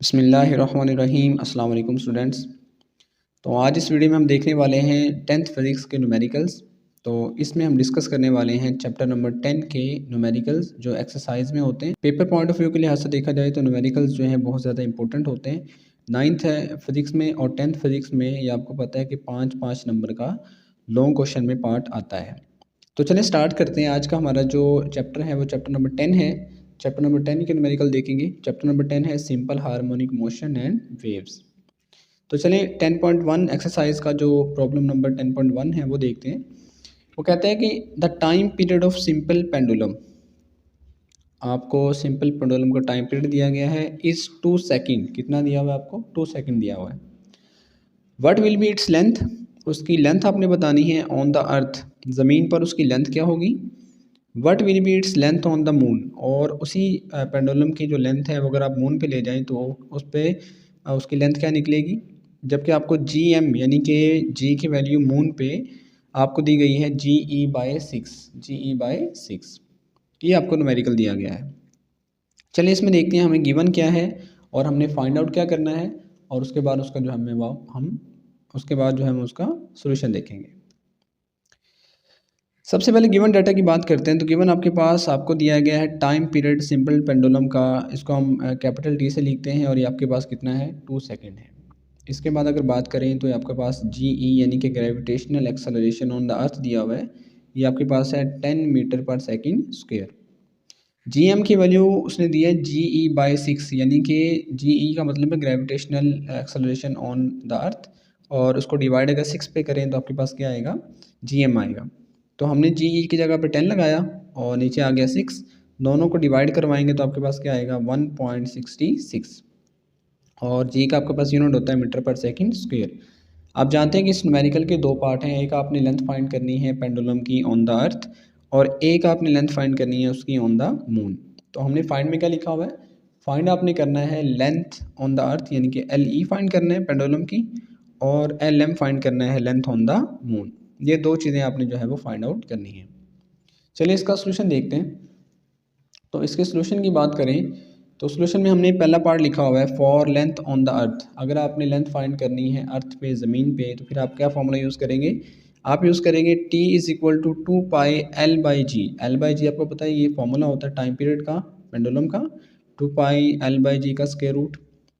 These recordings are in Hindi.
बिस्मिल्लाहिर्रहमानिर्रहीम। अस्सलाम वालेकुम स्टूडेंट्स। तो आज इस वीडियो में हम देखने वाले हैं 10th फिज़िक्स के न्यूमेरिकल्स। तो इसमें हम डिस्कस करने वाले हैं चैप्टर नंबर 10 के न्यूमेरिकल्स जो एक्सरसाइज में होते हैं। पेपर पॉइंट ऑफ व्यू के लिहाज से देखा जाए तो न्यूमेरिकल्स जो हैं बहुत ज़्यादा इंपॉर्टेंट होते हैं। 9th है फिज़िक्स में और 10th फिज़िक्स में ये आपको पता है कि 5-5 नंबर का लॉन्ग क्वेश्चन में पार्ट आता है। तो चलिए स्टार्ट करते हैं। आज का हमारा जो चैप्टर है वो चैप्टर नंबर 10 है। चैप्टर नंबर 10 के न्यूमेरिकल देखेंगे। चैप्टर नंबर 10 है simple harmonic motion and waves. तो चलिए 10.1 एक्सरसाइज का जो प्रॉब्लम नंबर 10.1 है वो देखते हैं। वो कहता है कि the time period of simple pendulum, आपको सिंपल पेंडुलम का टाइम पीरियड दिया गया है इस 2 सेकेंड। कितना दिया हुआ है आपको? 2 सेकेंड दिया हुआ है। What will be its length, उसकी लेंथ आपने बतानी है ऑन द अर्थ, ज़मीन पर उसकी लेंथ क्या होगी। What will be its length on the moon, और उसी पेंडुलम की जो लेंथ है वो अगर आप मून पे ले जाएं तो उस पर उसकी लेंथ क्या निकलेगी। जबकि आपको जी एम यानी कि जी की वैल्यू मून पे आपको दी गई है GE/6 ये आपको न्यूमेरिकल दिया गया है। चलिए इसमें देखते हैं हमें गिवन क्या है और हमने फाइंड आउट क्या करना है, और उसके बाद उसका जो हमें हम उसके बाद जो है हम उसका सोल्यूशन देखेंगे। सबसे पहले गिवन डाटा की बात करते हैं। तो गिवन आपके पास आपको दिया गया है टाइम पीरियड सिंपल पेंडुलम का, इसको हम कैपिटल टी से लिखते हैं और ये आपके पास कितना है 2 सेकेंड है। इसके बाद अगर बात करें तो ये आपके पास GE यानी कि ग्रेविटेशनल एक्सेलरेशन ऑन द अर्थ दिया हुआ है, ये आपके पास है 10 मीटर पर सेकेंड स्क्वायर। GM की वैल्यू उसने दी है GE/6 यानी कि GE का मतलब है gravitational acceleration on the earth, और उसको डिवाइड अगर 6 पे करें तो आपके पास क्या आएगा GM आएगा। तो हमने GE की जगह पे 10 लगाया और नीचे आ गया 6, दोनों को डिवाइड करवाएंगे तो आपके पास क्या आएगा 1.66, और जी का आपके पास यूनिट होता है मीटर पर सेकंड स्क्वायर। आप जानते हैं कि इस न्यूमेरिकल के 2 पार्ट हैं, एक आपने लेंथ फाइंड करनी है पेंडुलम की ऑन द अर्थ और एक आपने लेंथ फाइंड करनी है उसकी ऑन द मून। तो हमने फाइंड में क्या लिखा हुआ है, फाइंड आपने करना है लेंथ ऑन द अर्थ यानी कि LE फाइंड करना है पेंडुलम की, और LM फाइंड करना है लेंथ ऑन द मून। ये 2 चीज़ें आपने जो है वो फाइंड आउट करनी है। चलिए इसका सोल्यूशन देखते हैं। तो इसके सोल्यूशन की बात करें तो सोल्यूशन में हमने पहला पार्ट लिखा हुआ है फॉर लेंथ ऑन द अर्थ। अगर आपने लेंथ फाइंड करनी है अर्थ पे ज़मीन पे तो फिर आप क्या फॉर्मूला यूज़ करेंगे, आप यूज़ करेंगे T = 2 पाई L/G। L/G आपको पता है ये फॉर्मूला होता है टाइम पीरियड का पेंडुलम का, 2 पाई L/G का स्क्वायर रूट।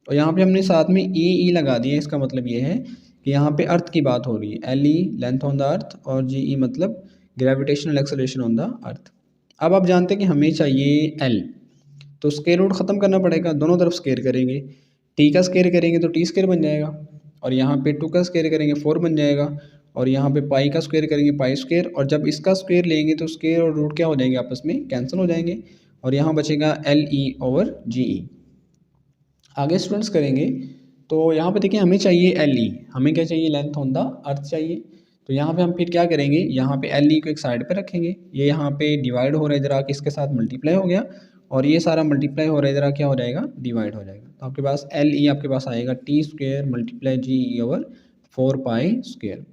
और यहाँ पे हमने साथ में E लगा दिया, इसका मतलब ये है कि यहाँ पे अर्थ की बात हो रही है। LE length on the earth और GE मतलब ग्रेविटेशनल एक्सेलरेशन ऑन द अर्थ। अब आप जानते हैं कि हमें चाहिए L, तो स्क्वायर रूट ख़त्म करना पड़ेगा, दोनों तरफ स्क्वायर करेंगे। टी का स्क्वायर करेंगे तो टी स्क्वायर बन जाएगा, और यहाँ पे 2 का स्क्वायर करेंगे 4 बन जाएगा, और यहाँ पे पाई का स्क्वायर करेंगे पाई स्क्वायर, और जब इसका स्क्वायर लेंगे तो स्क्वायर और रूट क्या हो जाएंगे आपस में कैंसिल हो जाएंगे, और यहाँ बचेगा LE/GE। आगे स्टूडेंट्स करेंगे तो यहाँ पे देखिए हमें चाहिए LE, हमें क्या चाहिए लेंथ ऑन द अर्थ चाहिए। तो यहाँ पे हम फिर क्या करेंगे, यहाँ पे LE को एक साइड पे रखेंगे, ये यहाँ पे डिवाइड हो रहा है इधर आके इसके साथ मल्टीप्लाई हो गया, और ये सारा मल्टीप्लाई हो रहा है इधर क्या हो जाएगा डिवाइड हो जाएगा। तो आपके पास LE आपके पास आएगा T² × GE/4 पाई स्क्वायर।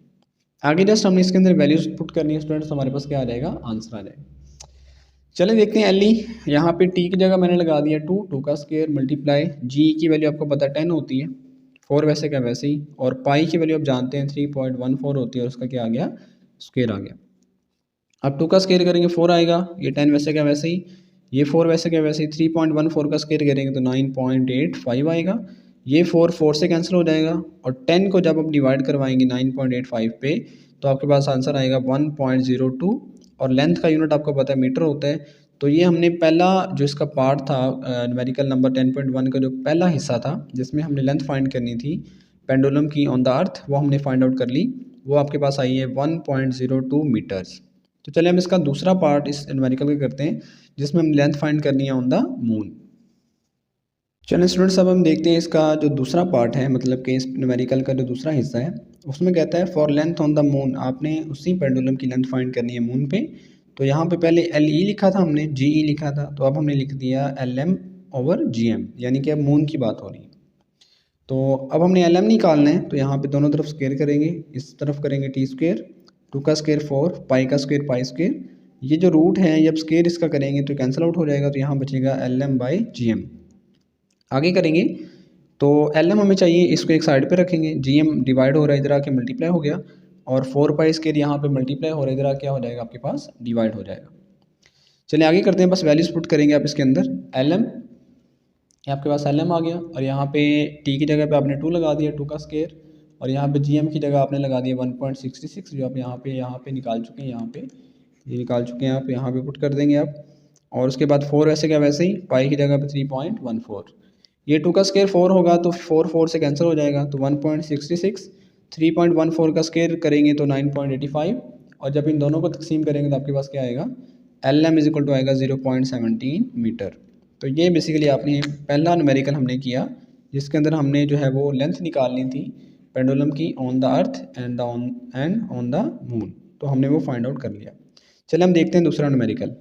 आगे जस्ट हमने इसके अंदर वैल्यूज पुट करनी है स्टूडेंट्स, हमारे पास क्या आ जाएगा आंसर आ जाएगा। चलिए देखते हैं LE, यहाँ पे T की जगह मैंने लगा दिया 2 का स्क्वायर मल्टीप्लाई G की वैल्यू आपको पता है 10 होती है, 4 वैसे का वैसे ही, और पाई की वैल्यू आप जानते हैं 3.14 होती है, और उसका क्या आ गया स्क्वायर आ गया। अब 2 का स्क्वायर करेंगे 4 आएगा, ये 10 वैसे का वैसे ही, ये 4 वैसे का वैसे ही, 3.14 का स्क्वायर करेंगे तो 9.85 आएगा, ये 4 से कैंसिल हो जाएगा, और 10 को जब आप डिवाइड करवाएंगे 9.85 पे तो आपके पास आंसर आएगा 1.02, और लेंथ का यूनिट आपको पता है मीटर होता है। तो ये हमने पहला जो इसका पार्ट था न्यूमेरिकल नंबर 10.1 का जो पहला हिस्सा था जिसमें हमने लेंथ फाइंड करनी थी पेंडुलम की ऑन द अर्थ, वो हमने फाइंड आउट कर ली, वो आपके पास आई है 1.02 मीटर्स। तो चलिए हम इसका दूसरा पार्ट इस न्यूमेरिकल का करते हैं जिसमें हम लेंथ फाइंड करनी है ऑन द मून। चलिए स्टूडेंट्स अब हम देखते हैं इसका जो दूसरा पार्ट है, मतलब कि इस न्यूमेरिकल का जो दूसरा हिस्सा है उसमें कहता है for length on the moon, आपने उसी पेंडुलम की लेंथ फाइंड करनी है मून पे। तो यहाँ पे पहले LE लिखा था हमने, GE लिखा था, तो अब हमने लिख दिया LM/GM, यानी कि अब मून की बात हो रही है। तो अब हमने LM निकालना है, तो यहाँ पे दोनों तरफ स्क्वायर करेंगे, इस तरफ करेंगे T², 2 का स्क्वायर 4, पाई का स्क्वायर पाई स्क्वायर, ये जो रूट है जब स्क्वायर इसका करेंगे तो कैंसिल आउट हो जाएगा, तो यहाँ बचेगा LM/GM। आगे करेंगे तो एल एम हमें चाहिए, इसको एक साइड पे रखेंगे, जी एम डिवाइड हो रहा है इधर आके मल्टीप्लाई हो गया, और 4 पाई स्क्वायर यहाँ पे मल्टीप्लाई हो रहा है इधर आके क्या हो जाएगा आपके पास डिवाइड हो जाएगा। चलिए आगे करते हैं, बस वैल्यूज पुट करेंगे आप इसके अंदर। एल एम आपके पास एल एम आ गया, और यहाँ पे टी की जगह पे आपने 2 लगा दिया, 2 का स्क्वायर, और यहाँ पे जी एम की जगह आपने लगा दिया 1.66 जो आप यहाँ पे निकाल चुके हैं, यहाँ पे ये निकाल चुके हैं आप, यहाँ पे पुट कर देंगे आप। और उसके बाद 4 वैसे क्या वैसे ही, पाई की जगह पे 3.14, ये 2 का स्क्वायर 4 होगा तो 4 से कैंसिल हो जाएगा, तो 1.66 3.14 का स्क्वायर करेंगे तो 9.85, और जब इन दोनों को तकसीम करेंगे तो आपके पास क्या आएगा, L M is equal to आएगा 0.17 मीटर। तो ये बेसिकली आपने पहला न्यूमेरिकल हमने किया, जिसके अंदर हमने जो है वो लेंथ निकालनी थी पेंडुलम की on the earth and on the moon, तो हमने वो फाइंड आउट कर लिया। चलिए हम देखते हैं दूसरा न्यूमेरिकल।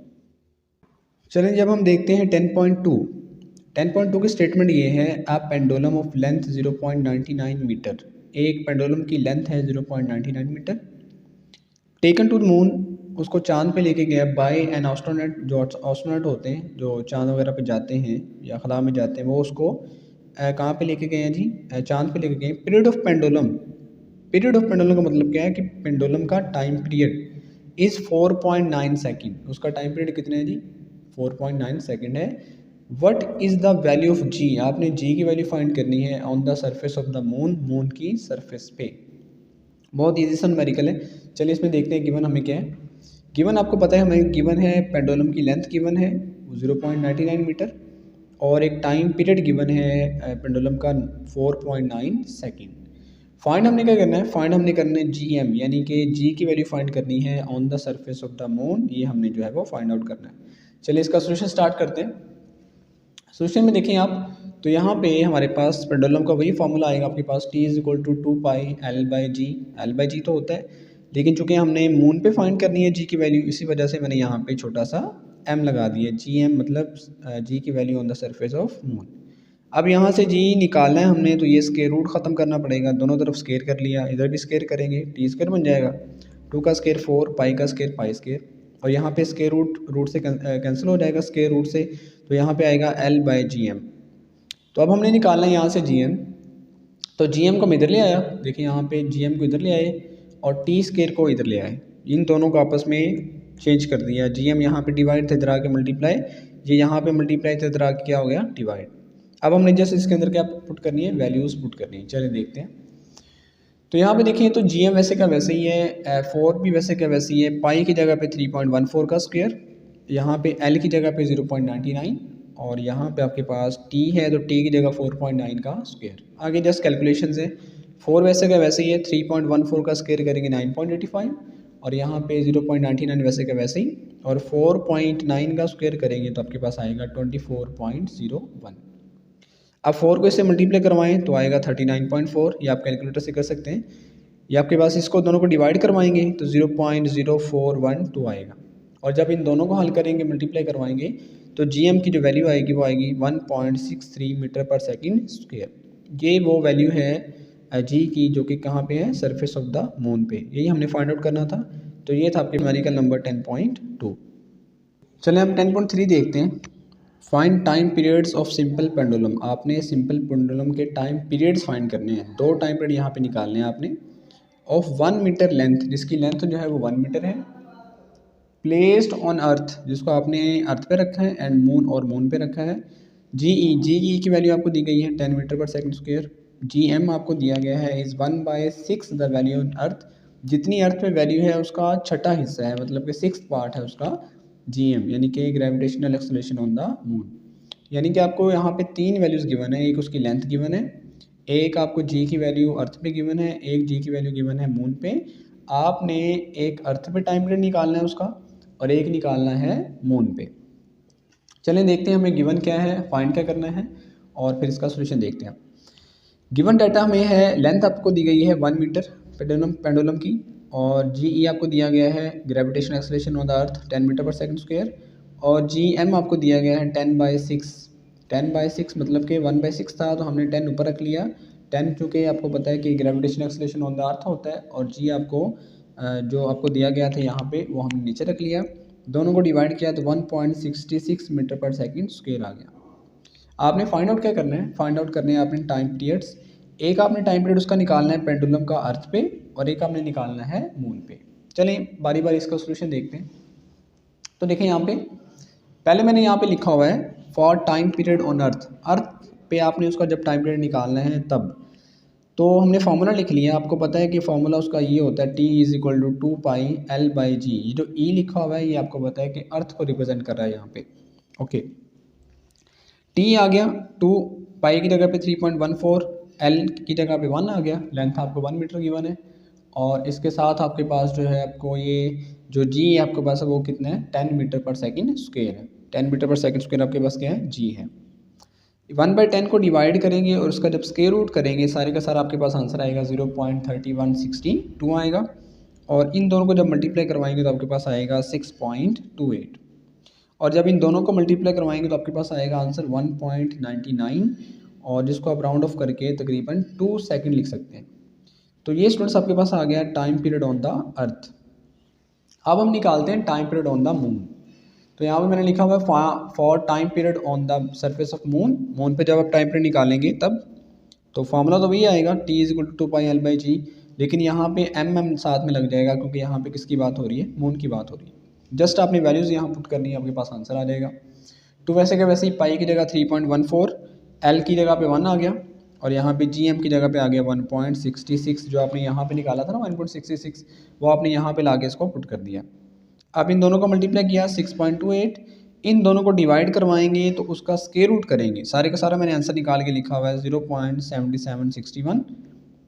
चलिए जब हम देखते हैं 10.2 की स्टेटमेंट ये है, a pendulum of length 0.99 metre, एक पेंडुलम की लेंथ है 0.99 metre, taken to the moon, उसको चांद पे लेके गया बाय एन एस्ट्रोनॉट, जो एस्ट्रोनॉट होते हैं जो चांद वगैरह पे जाते हैं या खला में जाते हैं, वो उसको कहाँ पे लेके गए हैं जी, चांद पे लेके गए। पीरियड ऑफ पेंडुलम का मतलब क्या है कि पेंडुलम का टाइम पीरियड इज़ 4.9 सेकेंड, उसका टाइम पीरियड कितने है जी 4.9 सेकेंड है। What is the value of जी, आपने जी की वैल्यू फाइंड करनी है on the surface of the moon, moon की सरफेस पे। बहुत ईजी सा न्यूमेरिकल है। चलिए इसमें देखते हैं गिवन हमें क्या है। गिवन आपको पता है हमें गिवन है, पेंडुलम की लेंथ गिवन है 0.99 मीटर, और एक टाइम पीरियड गिवन है पेंडुलम का 4.9 सेकेंड। फाइंड हमने क्या करना है, फाइंड हमने करना है जी एम, यानी कि जी की वैल्यू फाइंड करनी है on the surface of the moon, ये हमने जो है वो फाइंड आउट करना है। चलिए इसका सोल्यूशन स्टार्ट करते हैं। सोल्यूशन में देखें आप, तो यहाँ पे हमारे पास पेंडुलम का वही फार्मूला आएगा आपके पास, T is equal to 2 pi L by g. L by g तो होता है, लेकिन चूंकि हमने मून पे फाइंड करनी है जी की वैल्यू, इसी वजह से मैंने यहाँ पे छोटा सा एम लगा दिया, जी एम मतलब जी की value on the surface of moon. अब यहाँ से जी निकालना है हमने, तो ये स्क्वायर रूट ख़त्म करना पड़ेगा, दोनों तरफ स्क्वायर कर लिया, इधर भी स्क्वायर करेंगे, टी स्क्वायर बन जाएगा, 2 का स्क्वायर 4, पाई का स्क्वायर पाई स्क्वायर, और यहाँ पे स्क्वायर रूट से कैंसिल हो जाएगा स्क्वायर रूट से, तो यहाँ पे आएगा एल बाई जी एम। तो अब हमने निकालना है यहाँ से जी एम, तो जी एम को हम इधर ले आया, देखिए यहाँ पे जी एम को इधर ले आए और टी स्क्वायर को इधर ले आए, इन दोनों को आपस में चेंज कर दिया। जी एम यहाँ पे डिवाइड थे, इधर आके मल्टीप्लाई, ये यहाँ पे मल्टीप्लाई थे, इधर आके क्या हो गया डिवाइड। अब हमने जैसे इसके अंदर क्या पुट करनी है, वैल्यूज़ पुट करनी है। चलिए देखते हैं। तो यहाँ पे देखिए, तो जी एम वैसे का वैसे ही है, 4 भी वैसे का वैसे ही है, पाई की जगह पे 3.14 का स्क्वायर, यहाँ पे एल की जगह पे 0.99, और यहाँ पे आपके पास टी है तो टी की जगह 4.9 का स्क्वायर। आगे जस्ट कैलकुलेशन है, 4 वैसे का वैसे ही है, 3.14 का स्क्वायर करेंगे 9.85, और यहाँ पे 0.99 वैसे का वैसे ही, और 4.9 का स्क्वायर करेंगे तो आपके पास आएगा 24.01। अब 4 को इससे मल्टीप्लाई करवाएं तो आएगा 39.4, ये आप कैलकुलेटर से कर सकते हैं, या आपके पास इसको दोनों को डिवाइड करवाएंगे तो 0.0412 आएगा, और जब इन दोनों को हल करेंगे मल्टीप्लाई करवाएंगे तो जीएम की जो वैल्यू आएगी वो आएगी 1.63 मीटर पर सेकंड स्क्वायर। ये वो वैल्यू है जी की जो कि कहाँ पे है, सरफेस ऑफ द मून पे, यही हमने फाइंड आउट करना था। तो ये था आपके न्यूमेरिकल नंबर 10.2। चलिए हम 10.3 देखते हैं। Find time periods of simple pendulum, आपने सिंपल पेंडुलम के टाइम पीरियड्स फाइंड करने हैं, 2 टाइम पीरियड यहाँ पे निकालने हैं आपने, ऑफ 1 मीटर लेंथ, जिसकी लेंथ जो है वो 1 मीटर है, प्लेस्ड ऑन अर्थ, जिसको आपने अर्थ पे रखा है, एंड मून और मून पे रखा है। जी ई की वैल्यू आपको दी गई है 10 metre per second square. G M आपको दिया गया है is 1/6 the value on earth, जितनी अर्थ पे वैल्यू है उसका छठा हिस्सा है, मतलब कि 6th पार्ट है उसका जी एम, यानी कि gravitational acceleration on the moon. यानी कि आपको यहाँ पे 3 वैल्यूज़ गिवन है, एक उसकी लेंथ गिवन है, एक आपको जी की वैल्यू अर्थ पे गिवन है, एक जी की वैल्यू गिवन है मून पे। आपने एक अर्थ पे टाइम पीरियड निकालना है उसका, और एक निकालना है मून पे। चलें देखते हैं हमें गिवन क्या है, फाइंड क्या करना है, और फिर इसका सोल्यूशन देखते हैं। गिवन डाटा हमें है, लेंथ आपको दी गई है 1 मीटर पेंडुलम की, और जी ई आपको दिया गया है gravitational acceleration on the earth 10 metre per second square, और जी एम आपको दिया गया है 10/6। 10/6 मतलब कि 1/6 था तो हमने 10 ऊपर रख लिया, 10 चूँकि आपको पता है कि ग्रेविटेशनल एक्सेलरेशन ऑन द अर्थ होता है, और जी आपको जो आपको दिया गया था यहाँ पे वो हमने नीचे रख लिया, दोनों को डिवाइड किया तो 1.66 मीटर पर सेकंड स्क्वायर आ गया। आपने फाइंड आउट क्या करना है, फाइंड आउट करने हैं आपने टाइम पीरियड्स। एक आपने टाइम पीरियड उसका निकालना है पेंडुलम का अर्थ पे, और एक आपने निकालना है मून पे। चलें बारी बारी इसका सोल्यूशन देखते हैं। तो देखें यहाँ पे पहले मैंने यहाँ पे लिखा हुआ है for time period on earth. Earth पे आपने उसका जब टाइम पीरियड निकालना है तब, तो हमने फार्मूला लिख लिया। आपको पता है कि फार्मूला उसका ये होता है T=2πL/g। ये जो ई लिखा हुआ है ये आपको पता है कि अर्थ को रिप्रेजेंट कर रहा है यहाँ पे। ओके, टी आ गया 2, पाई की जगह पे 3.14, एल की जगह पे 1 आ गया, लेंथ आपको 1 मीटर गिवन है। और इसके साथ आपके पास जो है आपको ये जो जी है आपके पास वो कितना है 10 मीटर पर सेकंड स्क्वायर है। 10 मीटर पर सेकंड स्क्वायर आपके पास क्या है, जी है। 1/10 को डिवाइड करेंगे और उसका जब स्क्वायर रूट करेंगे सारे का सारा आपके पास आंसर आएगा 0.3162 आएगा। और इन दोनों को जब मल्टीप्लाई करवाएंगे तो आपके पास आएगा 6.28। और जब इन दोनों को मल्टीप्लाई करवाएंगे तो आपके पास आएगा आंसर 1.99, और जिसको आप राउंड ऑफ करके तकरीबन 2 सेकंड लिख सकते हैं। तो ये स्टूडेंट्स आपके पास आ गया टाइम पीरियड ऑन द अर्थ। अब हम निकालते हैं time period on the moon. तो यहाँ पे मैंने लिखा हुआ है for time period on the surface of moon. Moon पे जब आप टाइम पीरियड निकालेंगे तब, तो फार्मूला तो वही आएगा T=2πL/g, लेकिन यहाँ पे एम साथ में लग जाएगा क्योंकि यहाँ पे किसकी बात हो रही है, मून की बात हो रही है। जस्ट आपने वैल्यूज़ यहाँ पुट करनी है, आपके पास आंसर आ जाएगा। तो वैसे क्या वैसे ही पाई की जगह 3.14, एल की जगह पे 1 आ गया, और यहाँ पे जी एम की जगह पे आ गया 1.66। जो आपने यहाँ पे निकाला था ना 1.66, वो आपने यहाँ पे लाके इसको पुट कर दिया। अब इन दोनों को मल्टीप्लाई किया 6.28, इन दोनों को डिवाइड करवाएंगे तो उसका स्क्वायर रूट करेंगे। सारे का सारा मैंने आंसर निकाल के लिखा हुआ है 0.7761।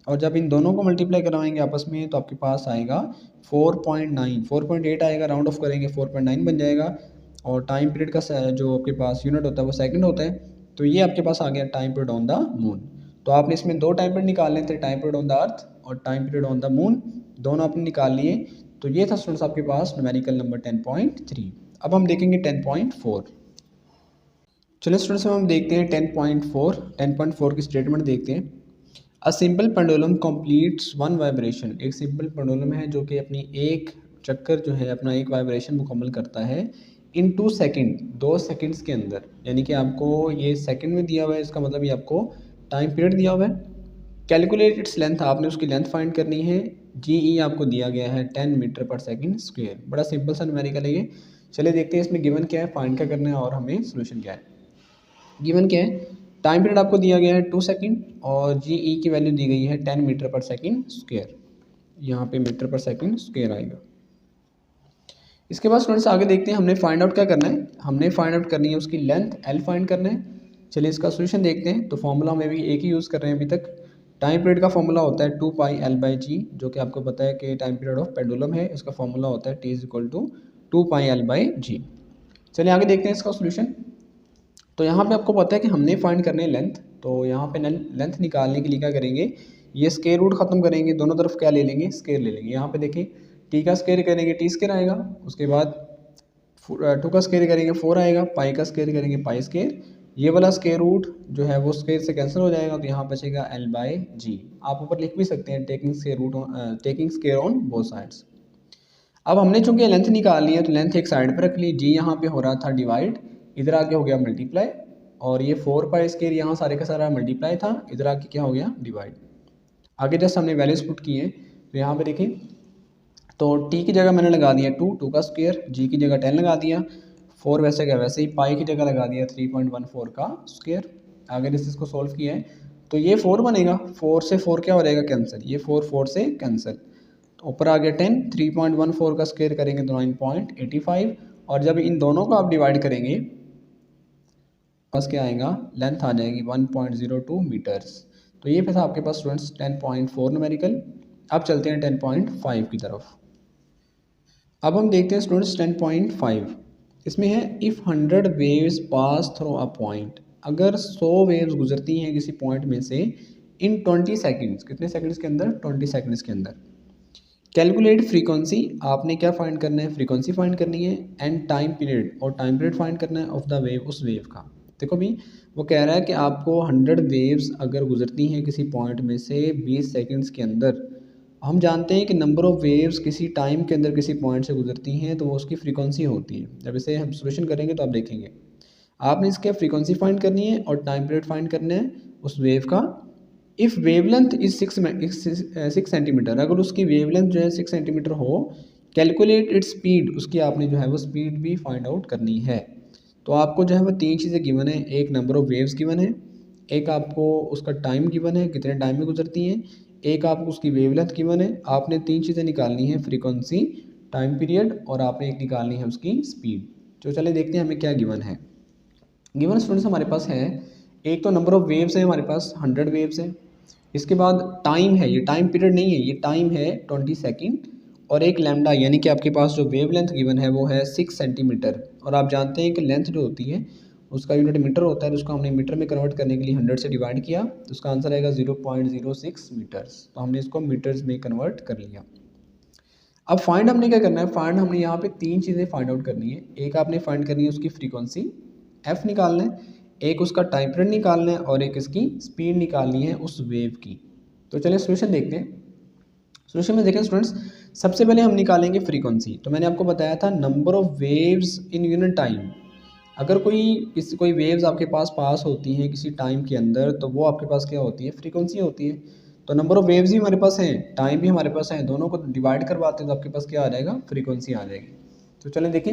और जब इन दोनों को मल्टीप्लाई करवाएंगे आपस में तो आपके पास आएगा 4.9, 4.8 आएगा, राउंड ऑफ करेंगे 4.9 बन जाएगा। और टाइम पीरियड का जो आपके पास यूनिट होता है वो सेकंड होता है। तो ये आपके पास आ गया time period on the moon. तो आपने इसमें 2 टाइम पीरियड निकालने थे, time period on the earth और time period on the moon, दोनों आपने निकाल लिए। तो ये था स्टूडेंट्स आपके पास न्यूमेरिकल नंबर 10.3। अब हम देखेंगे 10.4। चलिए स्टूडेंट्स हम देखते हैं 10.4। 10.4 की स्टेटमेंट देखते हैं। A simple pendulum completes 1 vibration. एक सिंपल पेंडुलम है जो कि अपनी एक चक्कर जो है अपना एक वाइब्रेशन मुकम्मल करता है इन 2 सेकेंड, 2 सेकेंड्स के अंदर। यानी कि आपको ये सेकेंड में दिया हुआ है, इसका मतलब ये आपको टाइम पीरियड दिया हुआ है। कैलकुलेट इट्स लेंथ, आपने उसकी लेंथ फाइंड करनी है। जी ई आपको दिया गया है 10 मीटर पर सेकंड स्क्वायर। बड़ा सिंपल सा न्यूमेरिकल है ये। चलिए देखते हैं इसमें गिवन क्या है, फाइंड क्या करना है और हमें सोल्यूशन क्या है। गिवन क्या है, टाइम पीरियड आपको दिया गया है 2 सेकंड और जी ई की वैल्यू दी गई है 10 मीटर पर सेकंड स्क्वायर। यहाँ पे मीटर पर सेकंड स्क्वायर आएगा। इसके बाद स्टूडेंट्स आगे देखते हैं हमने फाइंड आउट क्या करना है। हमने फाइंड आउट करनी है उसकी लेंथ एल फाइंड करना है। चलिए इसका सोल्यूशन देखते हैं। तो फॉर्मूला में भी एक ही यूज़ कर रहे हैं अभी तक। टाइम पीरियड का फॉर्मूला होता है 2πL/g, जो कि आपको पता है कि टाइम पीरियड ऑफ पेंडुलम है। इसका फॉर्मूला होता है T=2πL/g। चलिए आगे देखते हैं इसका सोल्यूशन। तो यहाँ पे आपको पता है कि हमने फाइंड करने हैं लेंथ। तो यहाँ पे लेंथ निकालने के लिए क्या करेंगे, ये स्क्वायर रूट ख़त्म करेंगे, दोनों तरफ क्या ले लेंगे, स्क्वायर ले लेंगे। यहाँ पे देखिए टी का स्क्वायर करेंगे टी स्क्वायर आएगा, उसके बाद 2 का स्क्वायर करेंगे 4 आएगा, पाई का स्क्वायर करेंगे पाई स्क्वायर। ये वाला स्क्वायर रूट जो है वो स्क्वायर से कैंसिल हो जाएगा, तो यहाँ बचेगा L/g। आप ऊपर लिख भी सकते हैं taking square on both sides. अब हमने चूंकि लेंथ निकालनी है तो लेंथ एक साइड पर रख ली। जी यहाँ पे हो रहा था डिवाइड, इधर आके हो गया मल्टीप्लाई, और ये 4π स्क्वायर यहाँ सारे का सारा मल्टीप्लाई था, इधर आके क्या हो गया डिवाइड। आगे जस्ट हमने वैल्यूज पुट किए हैं। तो यहाँ पे देखिए, तो टी की जगह मैंने लगा दिया 2 का स्क्वायर, जी की जगह 10 लगा दिया, 4 वैसे क्या वैसे ही, पाई की जगह लगा दिया 3.14 का स्क्वायर। आगे जैसे इसको सॉल्व किया है तो ये 4 बनेगा, 4 से 4 क्या हो जाएगा कैंसिल, ये 4 से कैंसिल। तो ऊपर आ गया 10, 3.14 का स्क्वायर करेंगे तो 9.85, और जब इन दोनों को आप डिवाइड करेंगे बस क्या आएगा, लेंथ आ जाएगी 1.02 मीटर्स। तो ये था आपके पास स्टूडेंट्स 10.4 न्यूमेरिकल। अब चलते हैं 10.5 की तरफ। अब हम देखते हैं स्टूडेंट्स 10.5। इसमें है if 100 waves pass through a point. अगर 100 वेव्स गुजरती हैं किसी पॉइंट में से इन 20 सेकंड्स, कितने सेकंड्स के अंदर, 20 सेकंड्स के अंदर। कैलकुलेट फ्रीक्वेंसी, आपने क्या फाइंड करना है, फ्रीक्वेंसी फाइंड करनी है, एंड टाइम पीरियड, और टाइम पीरियड फाइंड करना है ऑफ द वेव, उस वेव का। देखो भी वो कह रहा है कि आपको 100 वेव्स अगर गुजरती हैं किसी पॉइंट में से 20 सेकंड्स के अंदर। हम जानते हैं कि नंबर ऑफ़ वेव्स किसी टाइम के अंदर किसी पॉइंट से गुजरती हैं तो वो उसकी फ्रीक्वेंसी होती है। जब इसे हम सोल्यूशन करेंगे तो आप देखेंगे। आपने इसके फ्रीक्वेंसी फाइंड करनी है और टाइम पीरियड फाइंड करना है उस वेव का। इफ़ वेवलेंथ इज 6 सेंटीमीटर, अगर उसकी वेवलेंथ जो है 6 सेंटीमीटर हो, कैलकुलेट इट्स स्पीड, उसकी आपने जो है वो स्पीड भी फाइंड आउट करनी है। तो आपको जो है वो 3 चीज़ें गिवन है, एक नंबर ऑफ वेव्स गिवन है, एक आपको उसका टाइम गिवन है कितने टाइम में गुजरती हैं, एक आपको उसकी वेवलेंथ गिवन है। आपने 3 चीज़ें निकालनी है, फ्रीक्वेंसी, टाइम पीरियड और आपने एक निकालनी है उसकी स्पीड। तो चले देखते हैं हमें क्या गिवन है। गिवन स्टूडेंट्स हमारे पास है, एक तो नंबर ऑफ वेव्स है हमारे पास 100 वेव्स है, इसके बाद टाइम है, ये टाइम पीरियड नहीं है, ये टाइम है 20 सेकेंड, और एक लैम्डा यानी कि आपके पास जो वेव लेंथ गिवन है वो है 6 सेंटीमीटर। और आप जानते हैं कि लेंथ जो होती है उसका यूनिट मीटर होता है, तो उसको हमने मीटर में कन्वर्ट करने के लिए 100 से डिवाइड किया, तो उसका आंसर आएगा 0.06 मीटर्स। तो हमने इसको मीटर्स में कन्वर्ट कर लिया। अब फाइंड हमने क्या करना है, फाइंड हमने यहाँ पे 3 चीज़ें फाइंड आउट करनी है। एक आपने फाइंड करनी है उसकी फ्रीक्वेंसी एफ निकालना है, एक उसका टाइम पीरियड निकालना है और एक इसकी स्पीड निकालनी है उस वेव की। तो चलिए सोल्यूशन देखते हैं। सोल्यूशन में देखें स्टूडेंट्स, सबसे पहले हम निकालेंगे फ्रीक्वेंसी। तो मैंने आपको बताया था number of waves in unit time. अगर कोई वेव्स आपके पास होती हैं किसी टाइम के अंदर, तो वो आपके पास क्या होती है, फ्रीक्वेंसी होती है। तो नंबर ऑफ वेव्स भी हमारे पास हैं, टाइम भी हमारे पास है, दोनों को डिवाइड करवाते हैं तो आपके पास क्या आ जाएगा, फ्रीक्वेंसी आ जाएगी। तो चलें देखें,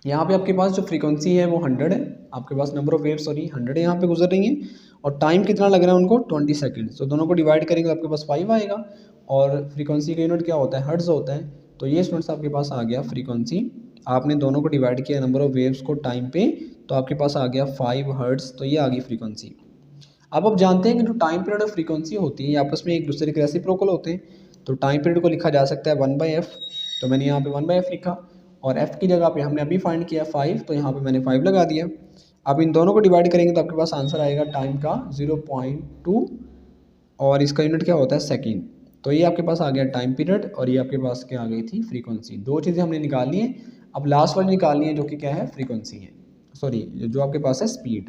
यहाँ पे आपके पास जो फ्रीक्वेंसी है वो 100 है, आपके पास नंबर ऑफ वेव्स 100 यहाँ पे गुजर रही हैं, और टाइम कितना लग रहा है उनको 20 सेकेंड। तो दोनों को डिवाइड करेंगे तो आपके पास 5 आएगा, और फ्रीक्वेंसी का यूनिट क्या होता है, हर्ट्ज़ होता है। तो ये स्टूडेंट्स आपके पास आ गया फ्रीक्वेंसी। आपने दोनों को डिवाइड किया नंबर ऑफ वेव्स को टाइम पे, तो आपके पास आ गया 5 हर्ट्ज़। तो ये आ गई फ्रीक्वेंसी। अब आप जानते हैं कि जो टाइम पीरियड और फ्रीक्वेंसी होती है ये आपस में एक दूसरे के रेसिप्रोकल होते हैं। तो टाइम पीरियड को लिखा जा सकता है 1/f, तो मैंने यहाँ पे 1/f लिखा, और f की जगह पे हमने अभी फाइंड किया 5, तो यहाँ पे मैंने 5 लगा दिया। अब इन दोनों को डिवाइड करेंगे तो आपके पास आंसर आएगा टाइम का 0.2, और इसका यूनिट क्या होता है, सेकेंड। तो ये आपके पास आ गया टाइम पीरियड, और ये आपके पास क्या आ गई थी, फ्रीक्वेंसी। दो चीज़ें हमने निकालनी है। अब लास्ट वाली निकालनी है जो कि क्या है, फ्रीक्वेंसी है, सॉरी जो आपके पास है स्पीड।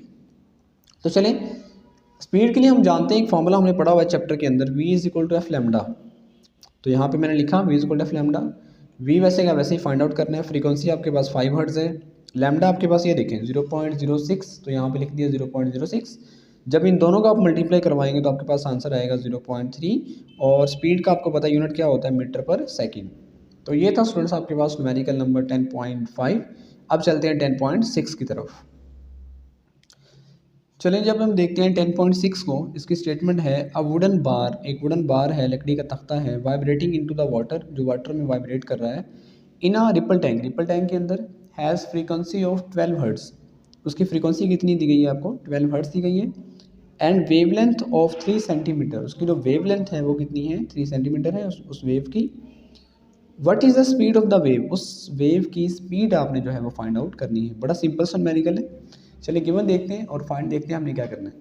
तो चलें, स्पीड के लिए हम जानते हैं एक फॉर्मूला हमने पढ़ा हुआ है चैप्टर के अंदर, v is equal to F lambda. तो यहाँ पे मैंने लिखा v is equal to F lambda. v वैसे का वैसे ही फाइंड आउट करना है। फ्रीक्वेंसी आपके पास 5 हर्ट्ज़ है, लैम्डा आपके पास ये देखें 0.06, तो यहाँ पे लिख दिया 0.06। जब इन दोनों का आप मल्टीप्लाई करवाएंगे तो आपके पास आंसर आएगा 0.3, और स्पीड का आपको पता है यूनिट क्या होता है, मीटर पर सेकेंड। तो ये था स्टूडेंट्स आपके पास न्यूमेरिकल नंबर 10.5। अब चलते हैं 10.6 की तरफ। चलें, जब हम देखते हैं 10.6 को, इसकी स्टेटमेंट है अ वुडन बार, एक वुडन बार है, लकड़ी का तख्ता है, वाइब्रेटिंग इनटू द वाटर, जो वाटर में वाइब्रेट कर रहा है, in a ripple tank, ripple tank के अंदर, हैज़ फ्रीक्वेंसी ऑफ 12 हर्ट्ज़। उसकी फ्रीक्वेंसी कितनी दी गई है आपको, 12 हर्ट्ज़ दी गई है, एंड वेवलेंथ ऑफ 3 सेंटीमीटर, उसकी जो वेवलेंथ है वो कितनी है, 3 सेंटीमीटर है उस वेव की। What is the speed of the wave, उस वेव की स्पीड आपने जो है वो फाइंड आउट करनी है। बड़ा सिंपल सा न्यूमेरिकल है। चलिए गिवन देखते हैं और फाइंड देखते हैं हमने क्या करना है।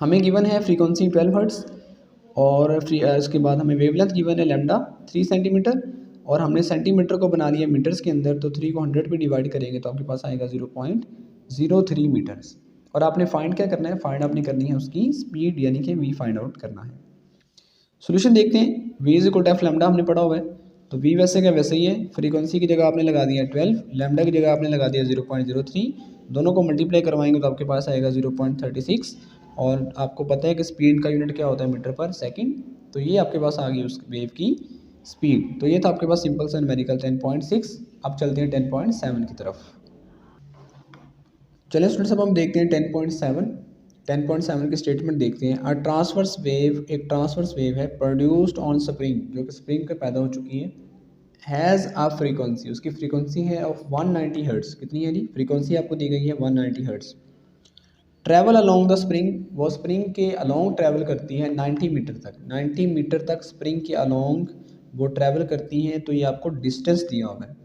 हमें गिवन है फ्रीक्वेंसी 12 हर्ट्ज़, और इसके बाद हमें वेवलेंथ गिवन है लैम्डा 3 सेंटीमीटर, और हमने सेंटीमीटर को बना लिया मीटर्स के अंदर, तो 3 को 100 पे डिवाइड करेंगे तो आपके पास आएगा 0.03 मीटर्स। और आपने फाइंड क्या करना है, फाइंड आपने करनी है उसकी स्पीड, यानी कि v फाइंड आउट करना है। सोल्यूशन देखते हैं। v is equal to F lambda हमने पढ़ा हुआ है, तो v वैसे का वैसे ही है। फ्रीक्वेंसी की जगह आपने लगा दिया 12, लैम्डा की जगह आपने लगा दिया 0.03, दोनों को मल्टीप्लाई करवाएंगे तो आपके पास आएगा 0.36, और आपको पता है कि स्पीड का यूनिट क्या होता है, मीटर पर सेकंड। तो ये आपके पास आ गई उस वेव की स्पीड। तो ये था आपके पास सिंपल सा न्यूमेरिकल 10.6। अब चलते हैं 10.7 की तरफ। चलिए स्टूडेंट्स, अब हम देखते हैं 10.7। 10.7 की स्टेटमेंट देखते हैं। अ ट्रांसवर्स वेव, एक ट्रांसवर्स वेव है, प्रोड्यूस्ड ऑन स्प्रिंग, जो कि स्प्रिंग पे पैदा हो चुकी है, हैज़ अ फ्रीक्वेंसी, उसकी फ्रीक्वेंसी है ऑफ 190 हर्ट्ज़। कितनी है जी, फ्रीक्वेंसी आपको दी गई है 190 hertz. Travel along the spring, वो स्प्रिंग के अलॉन्ग ट्रैवल करती है 90 मीटर तक, 90 मीटर तक स्प्रिंग के अलॉन्ग वो ट्रैवल करती हैं। तो ये आपको डिस्टेंस दिया हुआ है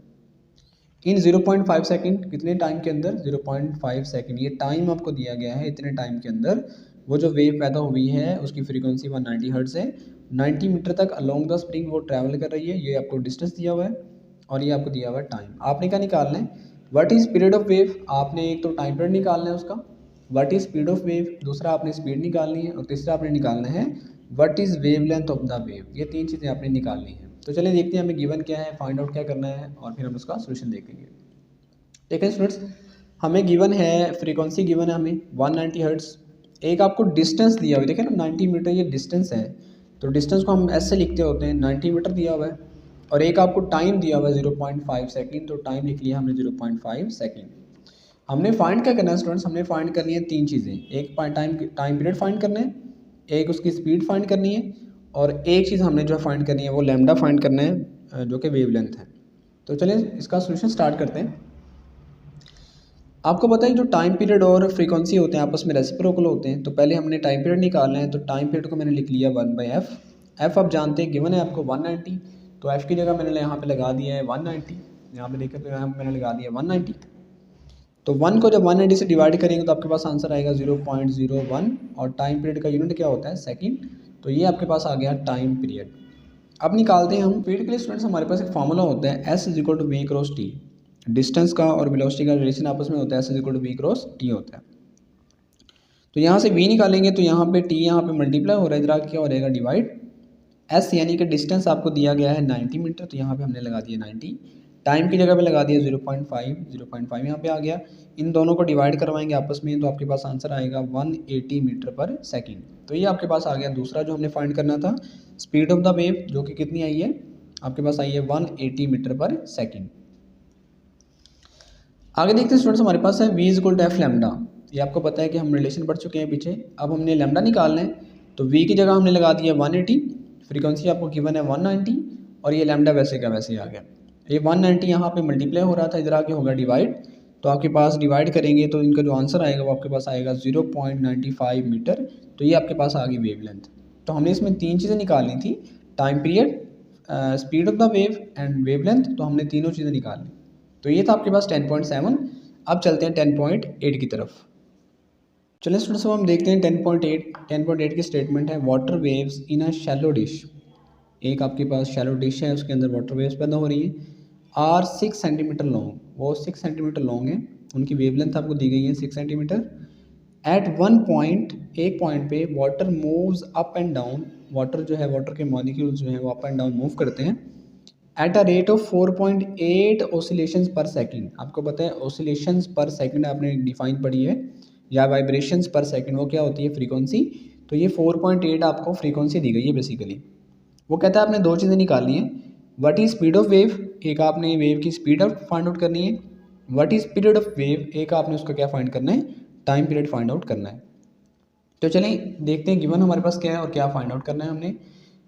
इन 0.5 सेकेंड, कितने टाइम के अंदर, 0.5 सेकेंड, ये टाइम आपको दिया गया है। इतने टाइम के अंदर वो जो वेव पैदा हुई है उसकी फ्रीक्वेंसी 190 हर्ट्ज़ है, 90 मीटर तक अलॉन्ग द स्प्रिंग वो ट्रैवल कर रही है। ये आपको डिस्टेंस दिया हुआ है, और ये आपको दिया हुआ है टाइम। आपने क्या निकालना है, what is period of wave, आपने एक तो टाइम पीरियड निकालना है उसका, what is speed of wave, दूसरा आपने स्पीड निकालनी है, और तीसरा आपने निकालना है what is wave length of the wave. ये 3 चीज़ें आपने निकालनी है। तो चलिए देखते हैं हमें गिवन क्या है, फाइंड आउट क्या करना है, और फिर हम उसका सोल्यूशन देखेंगे। ठीक है स्टूडेंट्स, हमें गिवन है, फ्रीक्वेंसी गिवन है हमें 190 हर्ट्ज़, एक आपको डिस्टेंस दिया हुआ है, देखें ना 90 मीटर ये डिस्टेंस है, तो डिस्टेंस को हम ऐसे लिखते होते हैं, 90 मीटर दिया हुआ है, और एक आपको टाइम दिया हुआ है 0.5 सेकेंड, तो टाइम लिख लिया हमने 0.5 सेकेंड। हमने फाइंड क्या करना है स्टूडेंट्स, हमने फाइंड करनी है तीन चीज़ें, एक टाइम पीरियड फाइंड करना है, एक उसकी स्पीड फाइंड करनी है, और एक चीज़ हमने जो फाइंड करनी है वो लैम्डा फाइंड करना है, जो कि वेवलेंथ है। तो चलिए इसका सोल्यूशन स्टार्ट करते हैं। आपको पता है जो टाइम पीरियड और फ्रीक्वेंसी होते हैं आपस में रेसिप्रोकल होते हैं, तो पहले हमने टाइम पीरियड निकालना है, तो टाइम पीरियड को मैंने लिख लिया 1/f। एफ आप जानते हैं गिवन है आपको 190, तो एफ़ की जगह मैंने यहाँ पे लगा दिया है 190, यहाँ पे देखें तो यहाँ मैंने लगा दिया 190। तो 1 को जब 190 से डिवाइड करेंगे तो आपके पास आंसर आएगा 0.01, और टाइम पीरियड का यूनिट क्या होता है, सेकेंड। तो ये आपके पास आ गया टाइम पीरियड। अब निकालते हैं हम स्पीड के लिए स्टूडेंट्स, हमारे पास एक फार्मूला होता है S=v/t। डिस्टेंस का और वेलोसिटी का रिलेशन आपस में होता है, S=v/t होता है। तो यहाँ से v निकालेंगे तो यहाँ पे t यहाँ पे मल्टीप्लाई हो रहा है, इधर क्या हो रहेगा डिवाइड। s यानी कि डिस्टेंस आपको दिया गया है 90 मीटर, तो यहाँ पे हमने लगा दिया 90, टाइम की जगह पे लगा दिया 0.5 यहाँ पे आ गया। इन दोनों को डिवाइड करवाएंगे आपस में, तो आपके पास आंसर आएगा 180 मीटर पर सेकेंड। तो ये आपके पास आ गया दूसरा जो हमने फाइंड करना था, स्पीड ऑफ द वेव, जो कि कितनी आई है आपके पास आई है 180 मीटर पर सेकेंड। आगे देखते हैं स्टूडेंट्स, हमारे पास है v=f लैम्डा। ये आपको पता है कि हम रिलेशन पढ़ चुके हैं पीछे। अब हमने लैम्डा निकालना है, तो v की जगह हमने लगा दिया 180, फ्रीक्वेंसी आपको गिवन है 190, और ये लैम्डा वैसे का वैसे आ गया। ये 190 यहाँ पे मल्टीप्लाई हो रहा था, इधर आके होगा डिवाइड, तो आपके पास डिवाइड करेंगे तो इनका जो आंसर आएगा वो आपके पास आएगा 0.95 मीटर। तो ये आपके पास आ गई वेवलेंथ। तो हमने इसमें तीन चीज़ें निकालनी थी, time period, speed of the wave and wavelength, तो हमने तीनों चीज़ें निकाली। तो ये था आपके पास 10.7। अब चलते हैं 10.8 की तरफ। चलिए स्टूडेंट्स, अब हम देखते हैं 10.8 की स्टेटमेंट है, water waves in a shallow dish. एक आपके पास शैलो डिश है, उसके अंदर वाटर वेव्स पैदा हो रही हैं, आर 6 सेंटीमीटर लॉन्ग, वो 6 सेंटीमीटर लॉन्ग है, उनकी वेवलेंथ आपको दी गई है 6 सेंटीमीटर। एट वन पॉइंट, एक पॉइंट पे water moves up and down, water जो है, वाटर के मॉलिक्यूल्स जो है वो अप एंड डाउन मूव करते हैं at a rate of 4.8 oscillations पर सेकंड। आपको पता है ऑसिलेशंस पर सेकंड आपने डिफाइन पढ़ी है, या वाइब्रेशंस पर सेकंड, वो क्या होती है, फ्रीक्वेंसी। तो ये 4.8 आपको फ्रीक्वेंसी दी गई है बेसिकली। वो कहता है आपने दो चीज़ें निकालनी है, what is speed of wave, एक आपने वेव की स्पीड फाइंड आउट करनी है, what is period of wave, एक आपने उसका क्या फाइंड करना है, टाइम पीरियड फाइंड आउट करना है। तो चलिए देखते हैं गिवन हमारे पास क्या है और क्या फाइंड आउट करना है हमने।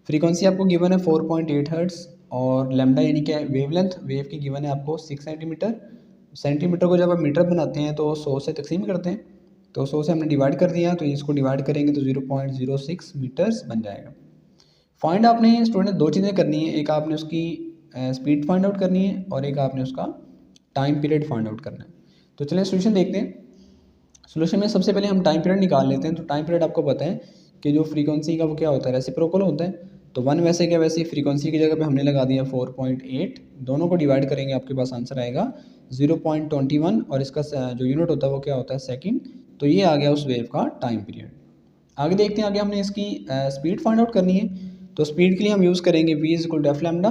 फ्रीक्वेंसी आपको गिवन है 4.8 हर्ट्ज़, और लैम्डा यानी क्या है, वेवलेंथ, वेव की गिवन है आपको 6 सेंटीमीटर। सेंटीमीटर को जब आप मीटर बनाते हैं तो 100 से तकसीम करते हैं, तो 100 से हमने डिवाइड कर दिया, तो इसको डिवाइड करेंगे तो 0.06 मीटर्स बन जाएगा। फाइंड आपने स्टूडेंट दो चीज़ें करनी है, एक आपने उसकी स्पीड फाइंड आउट करनी है, और एक आपने उसका टाइम पीरियड फाइंड आउट करना है। तो चलिए सोल्यूशन देखते हैं। सोल्यूशन में सबसे पहले हम टाइम पीरियड निकाल लेते हैं। तो टाइम पीरियड आपको पता है कि जो फ्रीक्वेंसी का वो क्या होता है, रेसिप्रोकल होता है। तो 1 वैसे क्या वैसे, फ्रीक्वेंसी की जगह पे हमने लगा दिया 4.8, दोनों को डिवाइड करेंगे आपके पास आंसर आएगा 0.21, और इसका जो यूनिट होता है वो क्या होता है, सेकेंड। तो ये आ गया उस वेव का टाइम पीरियड। आगे देखते हैं, आगे हमने इसकी स्पीड फाइंड आउट करनी है। तो स्पीड के लिए हम यूज़ करेंगे v=f लैम्डा।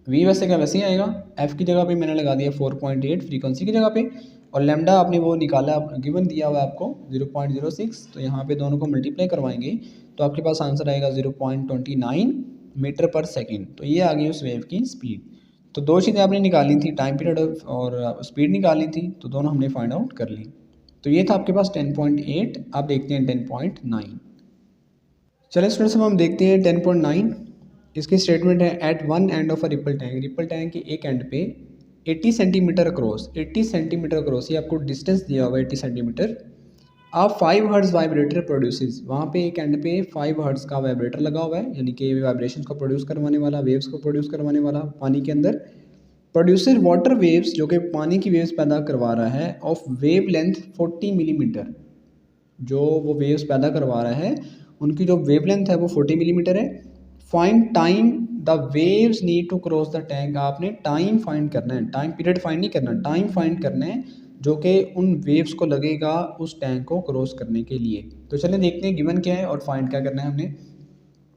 v वैसे क्या वैसे ही आएगा, f की जगह पे मैंने लगा दिया 4.8 फ्रीक्वेंसी की जगह पे, और लैम्डा आपने वो निकाला, गिवन दिया हुआ है आपको 0.06, तो यहाँ पे दोनों को मल्टीप्लाई करवाएंगे तो आपके पास आंसर आएगा 0.29 मीटर पर सेकेंड। तो ये आ गई उस वेव की स्पीड। तो दो चीज़ें आपने निकालनी थी, टाइम पीरियड और स्पीड निकालनी थी, तो दोनों हमने फाइंड आउट कर ली। तो ये था आपके पास 10.8। आप देखते हैं 10.9। चलिए स्टूडेंट्स, अब हम देखते हैं 10.9। इसकी स्टेटमेंट है, at one end of a ripple tank, ripple tank के एक एंड पे 80 सेंटीमीटर क्रॉस, 80 सेंटीमीटर क्रॉस, ये आपको डिस्टेंस दिया हुआ है 80 सेंटीमीटर। आप 5 हर्ट्ज़ वाइब्रेटर प्रोड्यूसेस, वहाँ पे एक एंड पे 5 हर्ट्ज़ का वाइब्रेटर लगा हुआ है, यानी कि वाइब्रेशन को प्रोड्यूस करवाने वाला, वेव्स को प्रोड्यूस करवाने वाला पानी के अंदर। प्रोड्यूसर वाटर वेव्स, जो कि पानी की वेव्स पैदा करवा रहा है, ऑफ वेव लेंथ 40 मिलीमीटर, जो वो वेव्स पैदा करवा रहा है उनकी जो वेवलेंथ है वो 40 मिलीमीटर है। Find time the waves need to cross the tank, आपने टाइम फाइंड करना है, टाइम पीरियड फाइंड नहीं करना, टाइम फाइंड करना है जो कि उन वेव्स को लगेगा उस टैंक को क्रॉस करने के लिए। तो चलिए देखते हैं गिवन क्या है और फाइंड क्या करना है हमने।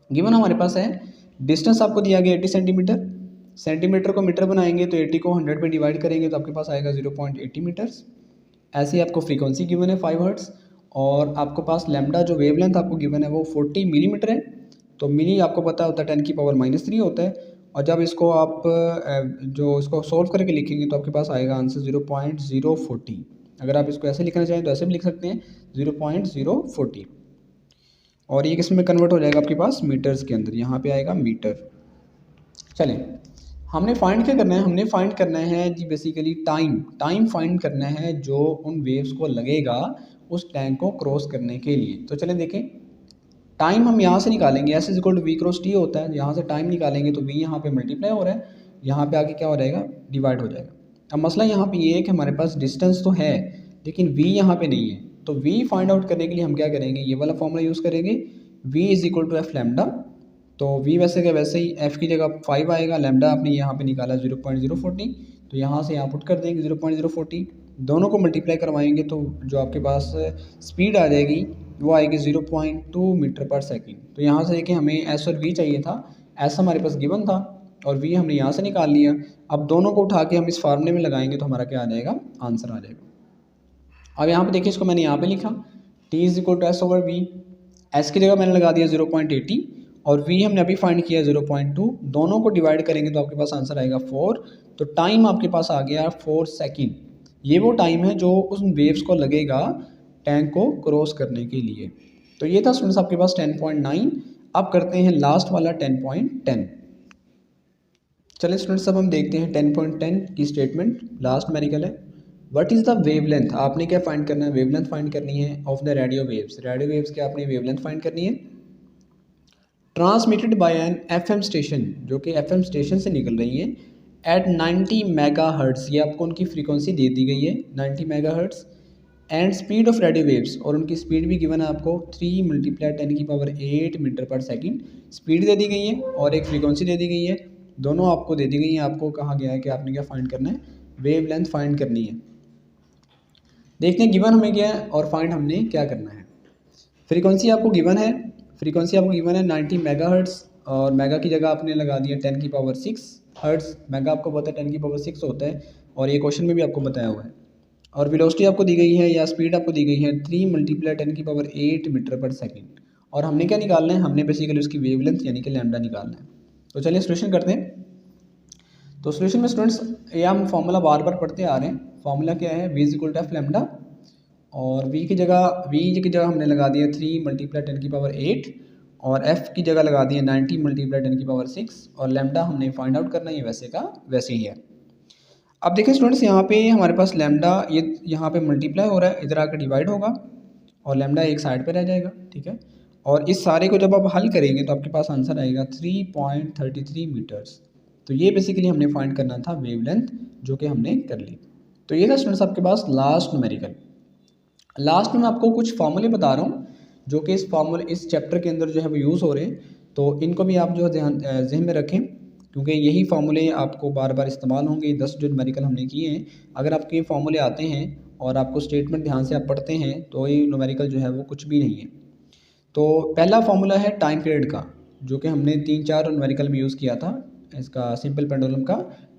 गिवन हमारे पास है, डिस्टेंस आपको दिया गया 80 सेंटीमीटर, सेंटीमीटर को मीटर बनाएंगे तो 80 को 100 पे डिवाइड करेंगे तो आपके पास आएगा 0.80 मीटर्स। ऐसे ही आपको फ्रीक्वेंसी गिवन है 5 हर्ट्ज़, और आपको पास लैम्डा जो वेवलेंथ आपको गिवन है वो 40 मिलीमीटर है। तो मिली आपको पता होता है 10⁻³ होता है, और जब इसको आप जो इसको सोल्व करके लिखेंगे तो आपके पास आएगा आंसर 0.040। अगर आप इसको ऐसे लिखना चाहें तो ऐसे भी लिख सकते हैं 0.040, और ये किस में कन्वर्ट हो जाएगा आपके पास मीटर्स के अंदर, यहाँ पे आएगा मीटर। चलें, हमने फाइंड क्या करना है, हमने फाइंड करना है जी बेसिकली टाइम फाइंड करना है जो उन वेव्स को लगेगा उस टैंक को क्रॉस करने के लिए। तो चलें देखें, टाइम हम यहाँ से निकालेंगे, S is equal to we cross T होता है, यहाँ से टाइम निकालेंगे तो वी यहाँ पे मल्टीप्लाई हो रहा है, यहाँ पे आके क्या हो जाएगा, डिवाइड हो जाएगा। अब मसला यहाँ पे ये है कि हमारे पास डिस्टेंस तो है लेकिन वी यहाँ पे नहीं है, तो वी फाइंड आउट करने के लिए हम क्या करेंगे, ये वाला फॉर्मूला यूज़ करेंगे, V is equal to F lambda. तो वी वैसे का वैसे ही, एफ़ की जगह 5 आएगा, लैम्डा आपने यहाँ पे निकाला 0.040, तो यहाँ से यहाँ पुट कर देंगे 0.040, दोनों को मल्टीप्लाई करवाएंगे तो जो आपके पास स्पीड आ जाएगी वो आएगी 0.2 मीटर पर सेकेंड। तो यहाँ से देखिए हमें एस और वी चाहिए था, एस हमारे पास गिवन था और वी हमने यहाँ से निकाल लिया। अब दोनों को उठा के हम इस फार्मूले में लगाएंगे तो हमारा क्या आ जाएगा, आंसर आ जाएगा। अब यहाँ पे देखिए, इसको मैंने यहाँ पे लिखा T is equal to S over V, S की जगह मैंने लगा दिया 0.80 और वी हमने अभी फाइंड किया 0.2, दोनों को डिवाइड करेंगे तो आपके पास आंसर आएगा 4। तो टाइम आपके पास आ गया 4 सेकेंड। ये वो टाइम है जो उस वेव्स को लगेगा टैंक को क्रॉस करने के लिए। तो ये था स्टूडेंट्स आपके पास 10.9। अब करते हैं लास्ट वाला 10.10। चलिए स्टूडेंट्स, अब हम देखते हैं 10.10 की स्टेटमेंट, लास्ट न्यूमेरिकल है। व्हाट इज़ द वेवलेंथ, आपने क्या फाइंड करना है, वेवलेंथ फाइंड करनी है of the radio waves. Radio waves की आपने वेवलेंथ फाइंड करनी है, transmitted by an FM station, जो कि एफएम स्टेशन से निकल रही है एट 90 मेगाहर्ट्ज़। ये आपको उनकी फ्रीक्वेंसी दे दी गई है 90 megahertz, and speed of radio waves, और उनकी स्पीड भी गिवन है आपको 3 × 10⁸ मीटर पर सेकंड स्पीड दे दी गई है, और एक फ्रीक्वेंसी दे दी गई है, दोनों आपको दे दी गई हैं। आपको कहा गया है कि आपने क्या फाइंड करना है, वेवलेंथ फाइंड करनी है। देखते हैं गिवन हमें क्या है और फाइंड हमने क्या करना है। फ्रीक्वेंसी आपको गिवन है, 90 मेगाहर्ट्ज़, और मेगा की जगह आपने लगा दिया 10⁶ हर्ट्ज़। मेगा आपको पता है 10⁶ होता है, और ये क्वेश्चन में भी आपको बताया हुआ है। और वेलोसिटी आपको दी गई है या स्पीड आपको दी गई है 3 × 10⁸ मीटर पर सेकंड। और हमने क्या निकालना है, हमने बेसिकली उसकी वेवलेंथ यानी कि लैम्डा निकालना है। तो चलिए सोल्यूशन करते हैं। तो सोल्यूशन में स्टूडेंट्स ये हम फॉर्मूला बार बार पढ़ते आ रहे हैं। फॉर्मूला क्या है, V is equal to F lambda, और वी की जगह हमने लगा दिया 3 × 10⁸, और एफ़ की जगह लगा दिया 90 × 10⁶, और लैम्डा हमने फाइंड आउट करना है, वैसे का वैसे ही है। अब देखिए स्टूडेंट्स, यहाँ पे हमारे पास लैम्डा ये यहाँ पे मल्टीप्लाई हो रहा है, इधर आकर डिवाइड होगा और लैम्डा एक साइड पे रह जाएगा, ठीक है। और इस सारे को जब आप हल करेंगे तो आपके पास आंसर आएगा 3.33 मीटर्स। तो ये बेसिकली हमने फाइंड करना था वेवलेंथ, जो कि हमने कर ली। तो ये था स्टूडेंट्स आपके पास लास्ट न्यूमेरिकल। लास्ट में मैं आपको कुछ फार्मूले बता रहा हूँ जो कि इस चैप्टर के अंदर जो है वो यूज़ हो रहे हैं, तो इनको भी आप जो है जहन में रखें, क्योंकि यही फार्मूले आपको बार बार इस्तेमाल होंगे। 10 जो न्यूमेरिकल हमने किए हैं, अगर आपके ये फार्मूले आते हैं और आपको स्टेटमेंट ध्यान से आप पढ़ते हैं तो ये न्यूमेरिकल जो है वो कुछ भी नहीं है। तो पहला फार्मूला है टाइम पीरियड का, जो कि हमने 3-4 न्यूमेरिकल में यूज़ किया था, इसका सिंपल पेंडुलम का,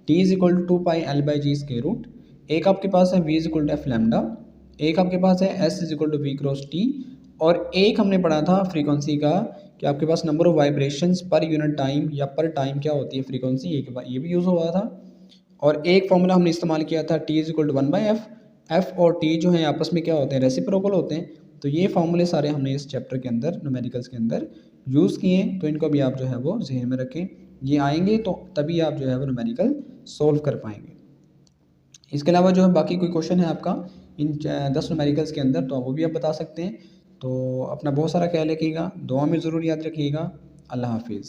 T is equal to 2πL/g square root. एक आपके पास है V is equal to F lambda, एक आपके पास है S is equal to we cross t, और एक हमने पढ़ा था फ्रीक्वेंसी का कि आपके पास number of vibrations per unit time या पर टाइम क्या होती है फ्रीक्वेंसी, ये भी यूज़ हुआ था। और एक फार्मूला हमने इस्तेमाल किया था T is equal to 1/f। F और टी जो है आपस में क्या होते हैं, रेसिप्रोकल होते हैं। तो ये फार्मूले सारे हमने इस चैप्टर के अंदर न्यूमेरिकल्स के अंदर यूज़ किए हैं, तो इनको भी आप जो है वो जहन में रखें। ये आएंगे तो तभी आप जो है वो न्यूमेरिकल सोल्व कर पाएंगे। इसके अलावा जो है बाकी कोई क्वेश्चन है आपका इन 10 न्यूमेरिकल्स के अंदर, तो वो भी आप बता सकते हैं। तो अपना बहुत सारा ख्याल रखिएगा, दुआ में ज़रूर याद रखिएगा। अल्लाह हाफिज़।